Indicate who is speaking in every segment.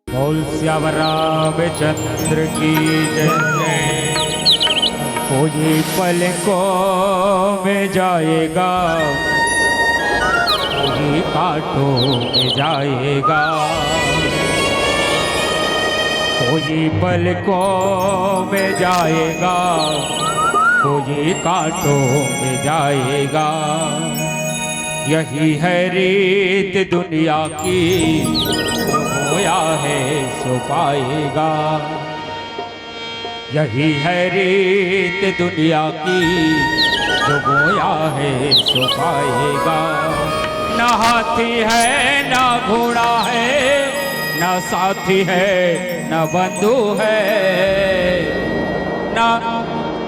Speaker 1: बोल श्याम रामचंद्र की जय। कोई पलकों में जाएगा, कोई कांटों में जाएगा, कोई पलकों में जाएगा, कोई कांटों में जाएगा। यही है रीत दुनिया की, जो बोया है सो पाएगा। यही है रीत दुनिया की, जो बोया है सो पाएगा। न हाथी है न घोड़ा है, न साथी है न बंधु है। न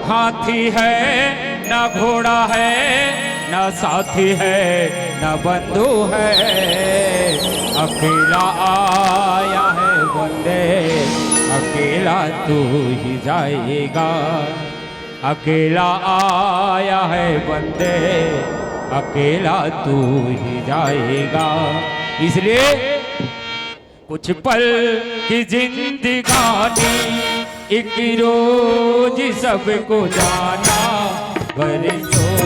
Speaker 1: हाथी है न घोड़ा है, न साथी है न बंधु है। अकेला आया है बंदे, अकेला तू ही जाएगा। अकेला आया है बंदे, अकेला तू ही जाएगा। इसलिए कुछ पल की जिंदगानी, एक रोज सबको जाना। बरसों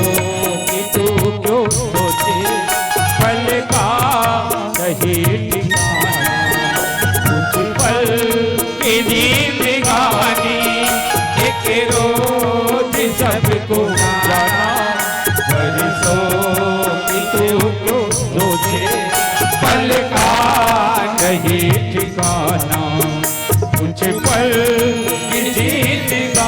Speaker 1: की तू क्यों सोचे, पल का सही ठिकाना। कुछ पल की जिंदगानी, एक रोज सबको जाना। बरसों की तू क्यों सोचे, पल का सही ठिकाना। कुछ पल की जिंदगानी।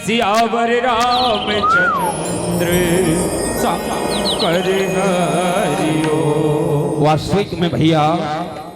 Speaker 2: सियावर रामचंद्र
Speaker 1: शंकर हरि ओम।
Speaker 2: वास्तविक में भैया